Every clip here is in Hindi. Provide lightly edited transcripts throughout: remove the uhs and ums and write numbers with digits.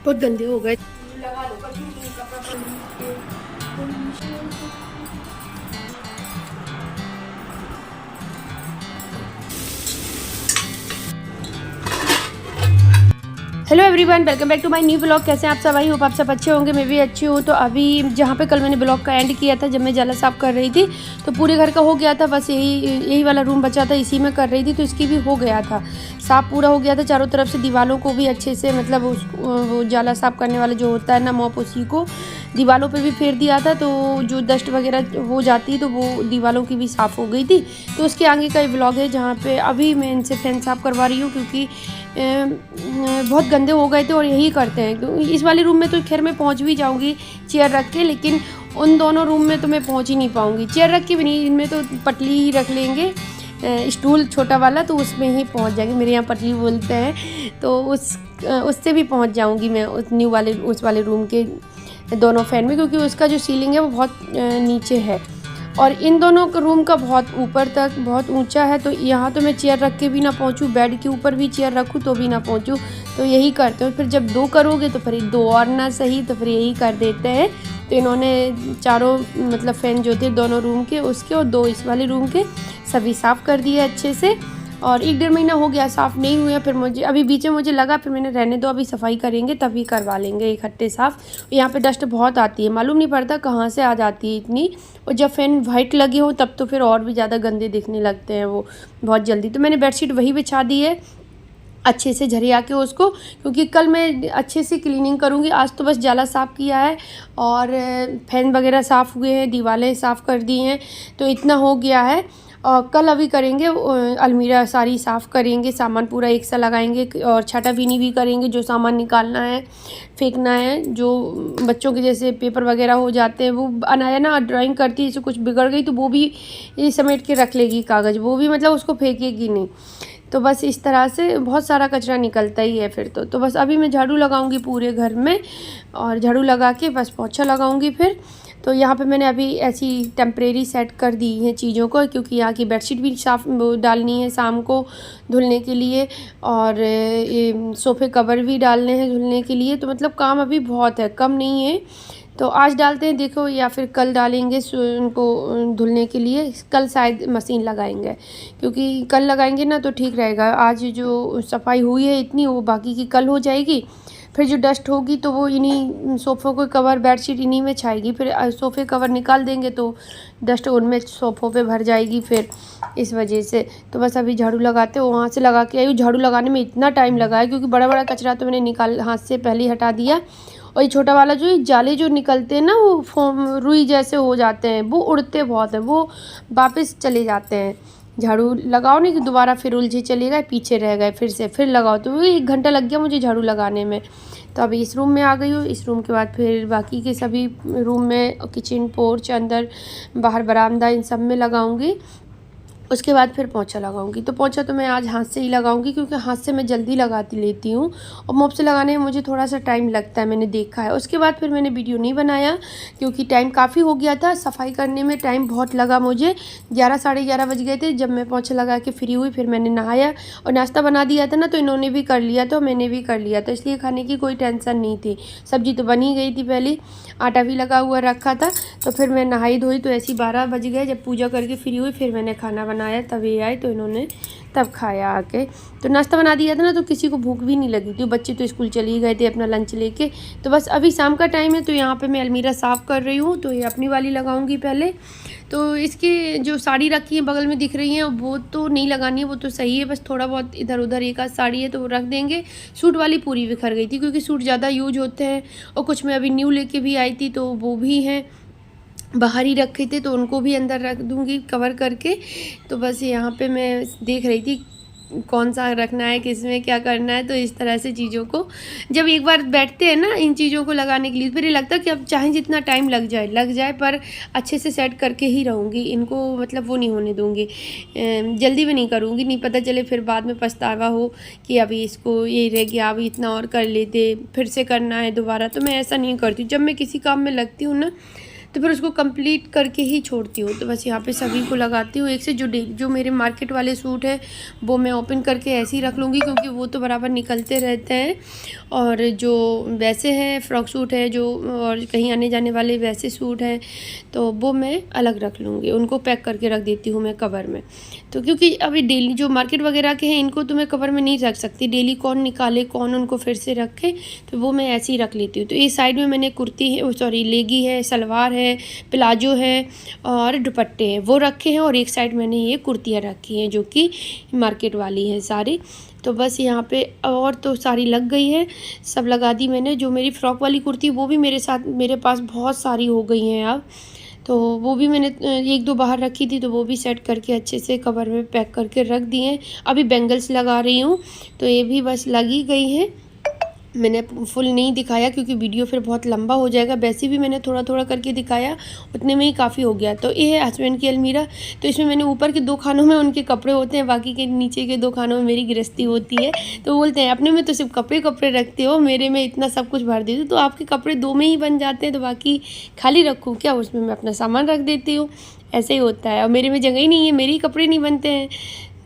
बहुत गंदे हो गए। Hello everyone, welcome back to my new blog. कैसे हैं आप सब? आई होप आप सब अच्छे होंगे, मैं भी अच्छी हूँ। तो अभी जहाँ पे कल मैंने ब्लॉग का एंड किया था, जब मैं जाला साफ़ कर रही थी, तो पूरे घर का हो गया था। बस यही वाला रूम बचा था, इसी में कर रही थी। तो इसकी भी हो गया था साफ़, पूरा हो गया था चारों तरफ से। दीवारों को भी अच्छे से, मतलब वो जाला साफ़ करने वाला जो होता है ना, मॉप, उसी को दीवारों पे भी फेर दिया था। तो जो डस्ट वगैरह हो जाती है तो वो दीवारों की भी साफ़ हो गई थी। तो उसके आगे का ब्लॉग है जहाँ पे अभी मैं इनसे फैन साफ़ करवा रही हूँ, क्योंकि बहुत गंदे हो गए थे। और यही करते हैं, इस वाले रूम में तो खैर मैं पहुँच भी जाऊँगी चेयर रख के, लेकिन उन दोनों रूम में तो मैं पहुँच ही नहीं पाऊँगी। चेयर रख के भी नहीं, इनमें तो पटली ही रख लेंगे, स्टूल छोटा वाला, तो उसमें ही पहुँच जाएंगे। मेरे यहाँ पटली बोलते हैं, तो उससे भी पहुँच जाऊँगी मैं उस न्यू वाले, उस वाले रूम के दोनों फैन में, क्योंकि उसका जो सीलिंग है वो बहुत नीचे है और इन दोनों रूम का बहुत ऊपर तक बहुत ऊंचा है। तो यहाँ तो मैं चेयर रख के भी ना पहुँचूँ, बेड के ऊपर भी चेयर रखूँ तो भी ना पहुँचूँ। तो यही करते हो, फिर जब दो करोगे तो फिर दो और ना सही, तो फिर यही कर देते हैं। तो इन्होंने चारों, मतलब फ़ैन जो थे दोनों रूम के, उसके और दो इस वाले रूम के, सभी साफ़ कर दिए अच्छे से। और 1 डेढ़ महीना हो गया साफ़ नहीं हुआ। फिर मुझे अभी बीच में मुझे लगा, फिर मैंने रहने दो, अभी सफाई करेंगे तभी करवा लेंगे इकट्ठे साफ़। यहाँ पे डस्ट बहुत आती है, मालूम नहीं पड़ता कहाँ से आ जाती है इतनी। और जब फ़ैन वाइट लगे हो तब तो फिर और भी ज़्यादा गंदे दिखने लगते हैं वो बहुत जल्दी। तो मैंने बेडशीट वही बिछा दी है अच्छे से झरिया के उसको, क्योंकि कल मैं अच्छे से क्लीनिंग करूँगी। आज तो बस जाला साफ़ किया है और फैन वगैरह साफ़ हुए हैं, दीवारें साफ़ कर दी हैं, तो इतना हो गया है। और कल अभी करेंगे, अलमीरा सारी साफ़ करेंगे, सामान पूरा एक सा लगाएंगे और छाटा बीनी भी करेंगे। जो सामान निकालना है, फेंकना है, जो बच्चों के जैसे पेपर वगैरह हो जाते हैं, वो अनाया ना ड्राइंग करती है, जैसे कुछ बिगड़ गई तो वो भी ये समेट के रख लेगी कागज़, वो भी मतलब उसको फेंकेगी नहीं। तो बस इस तरह से बहुत सारा कचरा निकलता ही है फिर तो बस अभी मैं झाड़ू लगाऊंगी पूरे घर में, और झाड़ू लगा के बस पोछा लगाऊंगी फिर। तो यहाँ पे मैंने अभी ऐसी टेम्परेरी सेट कर दी है चीज़ों को, क्योंकि यहाँ की बेडशीट भी साफ डालनी है शाम को धुलने के लिए, और ये सोफ़े कवर भी डालने हैं धुलने के लिए। तो मतलब काम अभी बहुत है, कम नहीं है। तो आज डालते हैं देखो, या फिर कल डालेंगे उनको धुलने के लिए। कल शायद मशीन लगाएंगे, क्योंकि कल लगाएंगे ना तो ठीक रहेगा। आज जो सफाई हुई है इतनी, वो बाकी की कल हो जाएगी। फिर जो डस्ट होगी तो वो इन्हीं सोफ़ों के कवर, बेडशीट इन्हीं में छाएगी। फिर सोफ़े कवर निकाल देंगे तो डस्ट उनमें सोफ़ों पे भर जाएगी फिर, इस वजह से। तो बस अभी झाड़ू लगाते हो, वहाँ से लगा के आई हूँ। झाड़ू लगाने में इतना टाइम लगा है, क्योंकि बड़ा बड़ा कचरा तो मैंने निकाल हाथ से पहले ही हटा दिया। और ये छोटा वाला जो जाले जो निकलते हैं ना, वो फोम रुई जैसे हो जाते हैं, वो उड़ते बहुत हैं, वो वापस चले जाते हैं। झाड़ू लगाओ नहीं कि दोबारा फिर उलझे चले गए, पीछे रह गए, फिर से फिर लगाओ, तो वो 1 घंटा लग गया मुझे झाड़ू लगाने में। तो अभी इस रूम में आ गई हूँ। इस रूम के बाद फिर बाकी के सभी रूम में, किचन, पोर्च, अंदर बाहर बरामदा, इन सब में लगाऊंगी। उसके बाद फिर पोंछा लगाऊंगी। तो पोंछा तो मैं आज हाथ से ही लगाऊंगी, क्योंकि हाथ से मैं जल्दी लगाती लेती हूँ, और मोप से लगाने में मुझे थोड़ा सा टाइम लगता है, मैंने देखा है। उसके बाद फिर मैंने वीडियो नहीं बनाया, क्योंकि टाइम काफ़ी हो गया था। सफाई करने में टाइम बहुत लगा मुझे, 11 साढ़े 11 बज गए थे जब मैं पोंछा लगा के फ्री हुई। फिर मैंने नहाया और नाश्ता बना दिया था ना, तो इन्होंने भी कर लिया था, मैंने भी कर लिया था, इसलिए खाने की कोई टेंशन नहीं थी। सब्जी तो बनी गई थी पहले, आटा भी लगा हुआ रखा था। तो फिर मैं नहाई धोई तो ऐसी 12 बज गए। जब पूजा करके फ्री हुई फिर मैंने खाना बनाया, तब ये आए तो इन्होंने तब खाया आके। तो नाश्ता बना दिया था ना, तो किसी को भूख भी नहीं लगी थी, बच्चे तो स्कूल चले गए थे अपना लंच लेके। तो बस अभी शाम का टाइम है, तो यहाँ पे मैं अलमीरा साफ़ कर रही हूँ। तो ये अपनी वाली लगाऊंगी पहले। तो इसकी जो साड़ी रखी है बगल में दिख रही है, वो तो नहीं लगानी है, वो तो सही है। बस थोड़ा बहुत इधर उधर एक आध साड़ी है तो वो रख देंगे। सूट वाली पूरी बिखर गई थी, क्योंकि सूट ज़्यादा यूज होते हैं, और कुछ मैं अभी न्यू लेके भी आई थी, तो वो भी हैं बाहर ही रखे थे, तो उनको भी अंदर रख दूँगी कवर करके। तो बस यहाँ पे मैं देख रही थी कौन सा रखना है, किस में क्या करना है। तो इस तरह से चीज़ों को जब एक बार बैठते हैं ना इन चीज़ों को लगाने के लिए, फिर ये लगता है कि अब चाहे जितना टाइम लग जाए, पर अच्छे से सेट करके ही रहूँगी इनको, मतलब वो नहीं होने दूँगी, जल्दी भी नहीं करूँगी, नहीं पता चले फिर बाद में पछतावा हो कि अभी इसको ये रह गया, अभी इतना और कर लेते, फिर से करना है दोबारा। तो मैं ऐसा नहीं करती। जब मैं किसी काम में लगती हूँ ना, तो फिर उसको कंप्लीट करके ही छोड़ती हूँ। तो बस यहाँ पे सभी को लगाती हूँ एक से। जो मेरे मार्केट वाले सूट है वो मैं ओपन करके ऐसे ही रख लूँगी, क्योंकि वो तो बराबर निकलते रहते हैं। और जो वैसे हैं फ्रॉक सूट है जो, और कहीं आने जाने वाले वैसे सूट हैं, तो वो मैं अलग रख लूँगी। उनको पैक करके रख देती हूँ मैं कवर में। तो क्योंकि अभी डेली जो मार्केट वगैरह के हैं इनको तो मैं कवर में नहीं रख सकती, डेली कौन निकाले कौन उनको फिर से रखे, तो वो मैं ऐसे ही रख लेती हूँ। तो इस साइड में मैंने कुर्ती है, सॉरी लेगी है, सलवार है, प्लाजो है और दुपट्टे हैं वो रखे हैं। और एक साइड मैंने ये कुर्तियाँ रखी हैं जो कि मार्केट वाली हैं सारी। तो बस यहाँ पे और तो सारी लग गई है, सब लगा दी मैंने। जो मेरी फ़्रॉक वाली कुर्ती वो भी मेरे पास बहुत सारी हो गई हैं अब, तो वो भी मैंने एक दो बाहर रखी थी, तो वो भी सेट करके अच्छे से कवर में पैक करके रख दिए हैं। अभी बैंगल्स लगा रही हूँ, तो ये भी बस लगी गई हैं। मैंने फुल नहीं दिखाया क्योंकि वीडियो फिर बहुत लंबा हो जाएगा, वैसे भी मैंने थोड़ा थोड़ा करके दिखाया, उतने में ही काफ़ी हो गया। तो ये है हस्बैंड की अलमीरा। तो इसमें मैंने ऊपर के 2 खानों में उनके कपड़े होते हैं, बाकी के नीचे के 2 खानों में मेरी गृहस्थी होती है। तो बोलते हैं अपने में तो सिर्फ कपड़े रखते हो, मेरे में इतना सब कुछ भर देती हो, तो आपके कपड़े 2 में ही बन जाते हैं, तो बाकी खाली रखूँ क्या, उसमें मैं अपना सामान रख देती हूँ। ऐसे ही होता है। और मेरे में जगह ही नहीं है, मेरे ही कपड़े नहीं बनते हैं,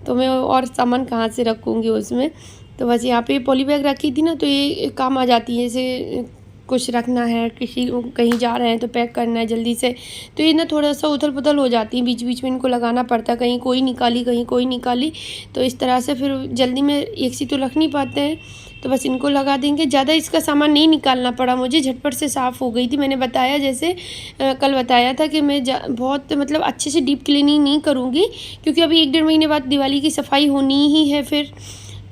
तो मैं और सामान कहाँ से रखूँगी उसमें। तो बस यहाँ पे पॉली बैग रखी थी ना, तो ये काम आ जाती है। जैसे कुछ रखना है, किसी कहीं जा रहे हैं तो पैक करना है जल्दी से, तो ये ना थोड़ा सा उथल पुथल हो जाती है, बीच बीच में इनको लगाना पड़ता है, कहीं कोई निकाली कहीं कोई निकाली, तो इस तरह से फिर जल्दी में एक सी तो रख नहीं पाते हैं। तो बस इनको लगा देंगे। ज़्यादा इसका सामान नहीं निकालना पड़ा मुझे, झटपट से साफ़ हो गई थी। मैंने बताया जैसे कल बताया था कि मैं बहुत मतलब अच्छे से डीप क्लीनिंग नहीं करूँगी, क्योंकि अभी 1 डेढ़ महीने बाद दिवाली की सफाई होनी ही है फिर।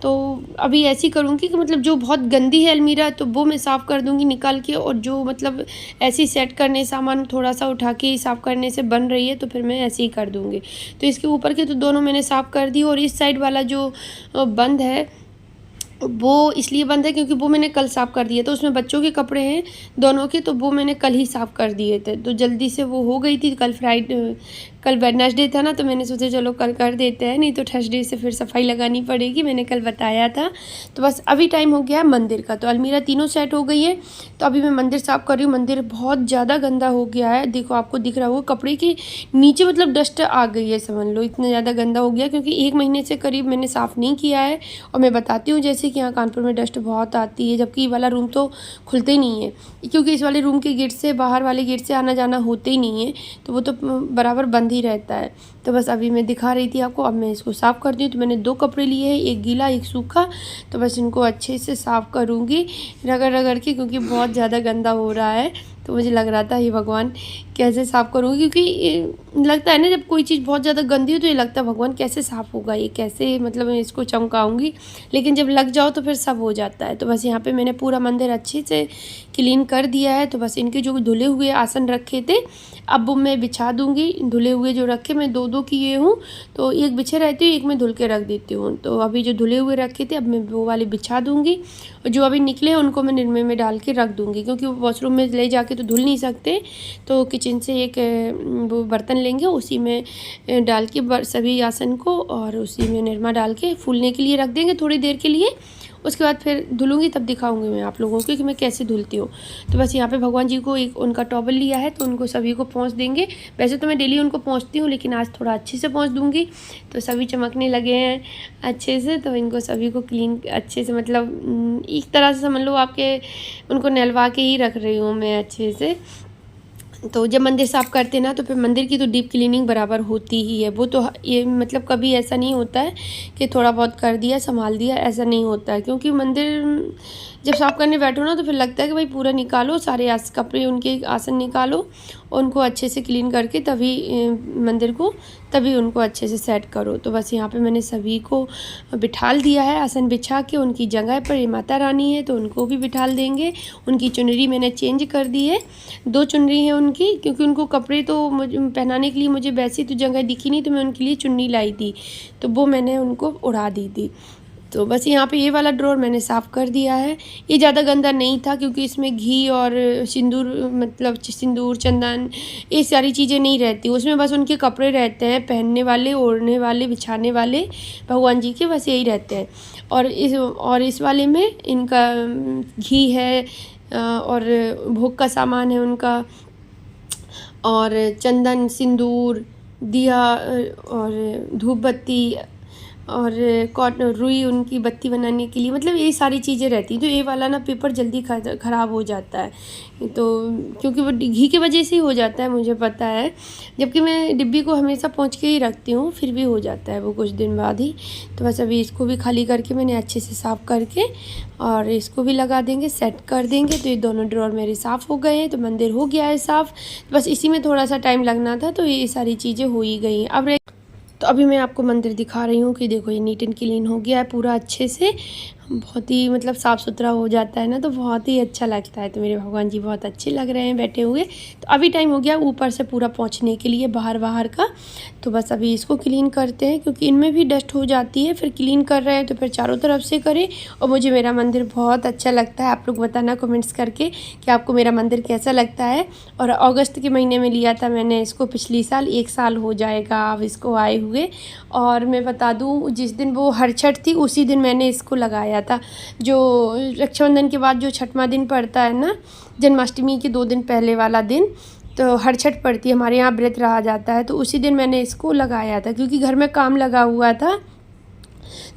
तो अभी ऐसी करूँगी कि मतलब जो बहुत गंदी है अलमीरा तो वो मैं साफ़ कर दूँगी निकाल के, और जो मतलब ऐसी सेट करने सामान थोड़ा सा उठा के साफ़ करने से बन रही है तो फिर मैं ऐसे ही कर दूँगी। तो इसके ऊपर के तो दोनों मैंने साफ़ कर दी, और इस साइड वाला जो बंद है वो इसलिए बंद है क्योंकि वो मैंने कल साफ़ कर दिया, तो उसमें बच्चों के कपड़े हैं दोनों के, तो वो मैंने कल ही साफ़ कर दिए थे, तो जल्दी से वो हो गई थी। कल वेडनेसडे था ना, तो मैंने सोचा चलो कल कर देते हैं, नहीं तो थर्सडे से फिर सफाई लगानी पड़ेगी, मैंने कल बताया था। तो बस अभी टाइम हो गया है मंदिर का, तो अलमीरा तीनों सेट हो गई है। तो अभी मैं मंदिर साफ़ कर रही हूँ। मंदिर बहुत ज़्यादा गंदा हो गया है, देखो आपको दिख रहा होगा कपड़े के नीचे मतलब डस्ट आ गई है, समझ लो इतना ज़्यादा गंदा हो गया, क्योंकि 1 महीने से करीब मैंने साफ़ नहीं किया है। और मैं बताती हूँ जैसे कि यहाँ कानपुर में डस्ट बहुत आती है, जबकि ये वाला रूम तो खुलते ही नहीं है, क्योंकि इस वाले रूम के गेट से बाहर वाले गेट से आना जाना होते ही नहीं है, तो वो तो बराबर बंद ही रहता है। तो बस अभी मैं दिखा रही थी आपको, अब मैं इसको साफ़ करती हूँ। तो मैंने 2 कपड़े लिए हैं, एक गीला एक सूखा, तो बस इनको अच्छे से साफ़ करूँगी रगड़ रगड़ के, क्योंकि बहुत ज़्यादा गंदा हो रहा है। तो मुझे लग रहा था हे भगवान कैसे साफ़ करूँगी, क्योंकि लगता है ना जब कोई चीज़ बहुत ज़्यादा गंदी हो तो ये लगता है भगवान कैसे साफ़ होगा ये, कैसे मतलब मैं इसको चमकाऊँगी, लेकिन जब लग जाओ तो फिर सब हो जाता है। तो बस यहाँ पे मैंने पूरा मंदिर अच्छे से क्लीन कर दिया है। तो बस इनके जो धुले हुए आसन रखे थे अब वो मैं बिछा दूँगी। धुले हुए जो रखे मैं 2-2 किए हूँ, तो एक बिछे रहती हूँ, एक मैं धुल के रख देती हूँ। तो अभी जो धुले हुए रखे थे अब मैं वो वाले बिछा दूँगी, और जो अभी निकले हैं उनको मैं निरमे में डाल के रख दूँगी, क्योंकि वो वॉशरूम में ले जाके तो धुल नहीं सकते। तो किचन से एक वो बर्तन लेंगे, उसी में डाल के सभी आसन को, और उसी में निरमा डाल के फूलने के लिए रख देंगे थोड़ी देर के लिए। उसके बाद फिर धुलूँगी, तब दिखाऊंगी मैं आप लोगों को कि मैं कैसे धुलती हूँ। तो बस यहाँ पे भगवान जी को एक उनका टॉवल लिया है, तो उनको सभी को पोंछ देंगे। वैसे तो मैं डेली उनको पोंछती हूँ, लेकिन आज थोड़ा अच्छे से पोंछ दूँगी। तो सभी चमकने लगे हैं अच्छे से, तो इनको सभी को क्लीन अच्छे से, मतलब एक तरह से समझ लो आपके उनको नहलवा के ही रख रही हूँ मैं अच्छे से। तो जब मंदिर साफ़ करते हैं ना, तो फिर मंदिर की तो डीप क्लीनिंग बराबर होती ही है। वो तो ये मतलब कभी ऐसा नहीं होता है कि थोड़ा बहुत कर दिया संभाल दिया, ऐसा नहीं होता है। क्योंकि मंदिर जब साफ़ करने बैठो ना, तो फिर लगता है कि भाई पूरा निकालो, सारे कपड़े उनके आसन निकालो, उनको अच्छे से क्लीन करके तभी मंदिर को तभी उनको अच्छे से सेट करो। तो बस यहाँ पे मैंने सभी को बिठाल दिया है आसन बिछा के उनकी जगह पर। ये माता रानी है तो उनको भी बिठाल देंगे। उनकी चुनरी मैंने चेंज कर दी है, 2 चुनरी हैं उनकी, क्योंकि उनको कपड़े तो मुझे पहनाने के लिए मुझे वैसी तो जगह दिखी नहीं, तो मैं उनके लिए चुन्नी लाई थी, तो वो मैंने उनको उड़ा दी थी। तो बस यहाँ पे ये वाला ड्रॉर मैंने साफ़ कर दिया है। ये ज़्यादा गंदा नहीं था, क्योंकि इसमें घी और सिंदूर, मतलब सिंदूर चंदन ये सारी चीज़ें नहीं रहती, उसमें बस उनके कपड़े रहते हैं पहनने वाले, ओढ़ने वाले, बिछाने वाले भगवान जी के, बस यही रहते हैं। और इस वाले में इनका घी है और भोग का सामान है उनका, और चंदन, सिंदूर, दिया और धूप बत्ती और कॉटन रुई उनकी बत्ती बनाने के लिए, मतलब ये सारी चीज़ें रहती हैं। तो ये वाला ना पेपर जल्दी ख़राब हो जाता है, तो क्योंकि वो घी की वजह से ही हो जाता है, मुझे पता है। जबकि मैं डिब्बी को हमेशा पोंछ के ही रखती हूँ, फिर भी हो जाता है वो कुछ दिन बाद ही। तो बस अभी इसको भी खाली करके मैंने अच्छे से साफ़ करके और इसको भी लगा देंगे, सेट कर देंगे। तो ये दोनों ड्रॉर मेरे साफ़ हो गए हैं, तो मंदिर हो गया है साफ़। बस इसी में थोड़ा सा टाइम लगना था, तो ये सारी चीज़ें हो ही गई। अब तो अभी मैं आपको मंदिर दिखा रही हूँ कि देखो ये नीट एंड क्लीन हो गया है पूरा अच्छे से, बहुत ही मतलब साफ़ सुथरा हो जाता है ना, तो बहुत ही अच्छा लगता है। तो मेरे भगवान जी बहुत अच्छे लग रहे हैं बैठे हुए। तो अभी टाइम हो गया ऊपर से पूरा पोंछने के लिए बाहर का। तो बस अभी इसको क्लीन करते हैं, क्योंकि इनमें भी डस्ट हो जाती है। फिर क्लीन कर रहे हैं तो फिर चारों तरफ से करें। और मुझे मेरा मंदिर बहुत अच्छा लगता है। आप लोग बताना कमेंट्स करके कि आपको मेरा मंदिर कैसा लगता है। और अगस्त के महीने में लिया था मैंने इसको, पिछली साल, 1 साल हो जाएगा अब इसको आए हुए। और मैं बता दूँ, जिस दिन वो हरछठ थी उसी दिन मैंने इसको लगाया था। जो रक्षाबंधन के बाद जो छठवां दिन पड़ता है ना, जन्माष्टमी के 2 दिन पहले वाला दिन, तो हरछठ पड़ती है हमारे यहाँ, व्रत रहा जाता है। तो उसी दिन मैंने इसको लगाया था, क्योंकि घर में काम लगा हुआ था।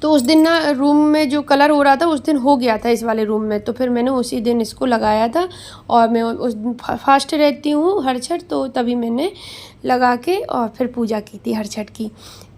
तो उस दिन ना रूम में जो कलर हो रहा था उस दिन हो गया था इस वाले रूम में, तो फिर मैंने उसी दिन इसको लगाया था। और मैं उस दिन फास्ट रहती हूँ हरछठ, तो तभी मैंने लगा के और फिर पूजा की थी हरछठ की।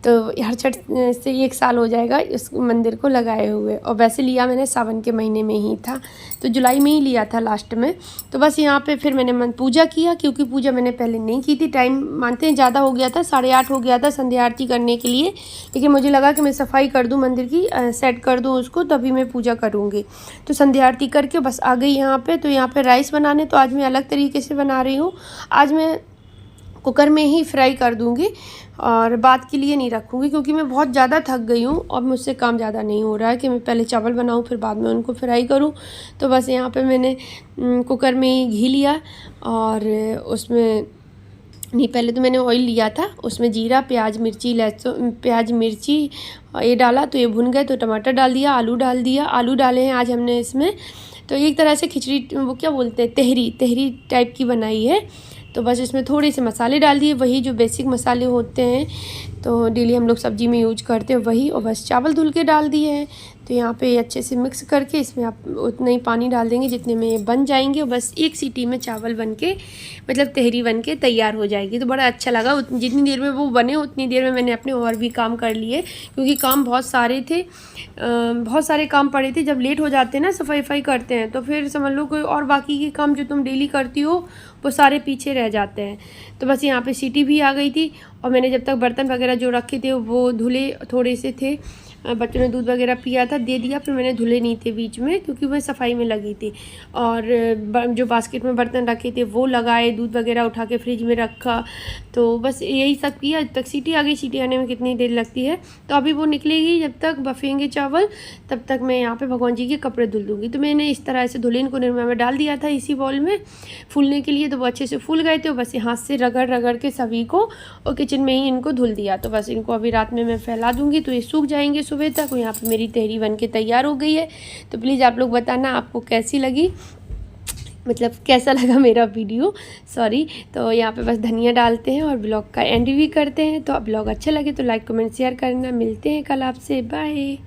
तो हरछठ से 1 साल हो जाएगा इस मंदिर को लगाए हुए। और वैसे लिया मैंने सावन के महीने में ही था, तो जुलाई में ही लिया था लास्ट में। तो बस यहाँ पे फिर मैंने पूजा किया, क्योंकि पूजा मैंने पहले नहीं की थी। टाइम मानते हैं ज़्यादा हो गया था, 8:30 हो गया था संध्या आरती करने के लिए। लेकिन मुझे लगा कि मैं सफाई कर दूँ मंदिर की, सेट कर दूँ उसको, तभी मैं पूजा करूँगी। तो संध्या आरती करके बस आ गई यहाँ पर। तो यहाँ पर राइस बनाने, तो आज मैं अलग तरीके से बना रही हूँ। आज मैं कुकर में ही फ्राई कर दूँगी और बाद के लिए नहीं रखूँगी, क्योंकि मैं बहुत ज़्यादा थक गई हूँ और मुझसे काम ज़्यादा नहीं हो रहा है कि मैं पहले चावल बनाऊँ फिर बाद में उनको फ्राई करूँ। तो बस यहाँ पे मैंने कुकर में ही घी लिया और उसमें नहीं, पहले तो मैंने ऑयल लिया था, उसमें जीरा, प्याज, मिर्ची, लहसुन, प्याज, मिर्ची ये डाला, तो ये भुन गए। तो टमाटर डाल दिया, आलू डाल दिया, आलू डाले हैं आज हमने इसमें। तो एक तरह से खिचड़ी, वो क्या बोलते हैं, तहरी टाइप की बनाई है। तो बस इसमें थोड़े से मसाले डाल दिए, वही जो बेसिक मसाले होते हैं, तो डेली हम लोग सब्ज़ी में यूज करते हैं वही। और बस चावल धुल के डाल दिए हैं। तो यहाँ पे अच्छे से मिक्स करके इसमें आप उतना ही पानी डाल देंगे जितने में ये बन जाएंगे। और बस 1 सीटी में चावल बन के, मतलब तहरी बन के तैयार हो जाएगी। तो बड़ा अच्छा लगा। जितनी देर में वो बने उतनी देर में मैंने अपने और भी काम कर लिए, क्योंकि काम बहुत सारे थे, बहुत सारे काम पड़े थे। जब लेट हो जाते हैं ना, सफाई करते हैं, तो फिर समझ लो कोई और बाकी के काम जो तुम डेली करती हो वो सारे पीछे रह जाते हैं। तो बस यहाँ पे सीटी भी आ गई थी। और मैंने जब तक बर्तन वगैरह जो रखे थे वो धुले, थोड़े से थे, बच्चों ने दूध वगैरह पिया था, दे दिया। फिर मैंने धुले नहीं थे बीच में, क्योंकि मैं सफाई में लगी थी। और जो बास्केट में बर्तन रखे थे वो लगाए, दूध वगैरह उठा के फ्रिज में रखा। तो बस यही सब किया। जब तक सीटी आ गई, सीटी आने में कितनी देर लगती है, तो अभी वो निकलेगी, जब तक बफेंगे चावल तब तक मैं यहाँ पे भगवान जी के कपड़े धुल दूँगी। तो मैंने इस तरह से धुले, इनको निरमा में डाल दिया था इसी बॉल में फूलने के लिए। तो वो अच्छे से फूल गए थे। बस हाथ से रगड़ के सभी को और किचन में ही इनको धुल दिया। तो बस इनको अभी रात में मैं फैला दूँगी, तो ये सूख जाएंगे सुबह तक। यहाँ पे मेरी तहरी बन के तैयार हो गई है। तो प्लीज़ आप लोग बताना आपको कैसी लगी, मतलब कैसा लगा मेरा वीडियो, सॉरी। तो यहाँ पे बस धनिया डालते हैं और ब्लॉग का एंड भी करते हैं। तो अब ब्लॉग अच्छा लगे तो लाइक कमेंट शेयर करना। मिलते हैं कल आपसे, बाय।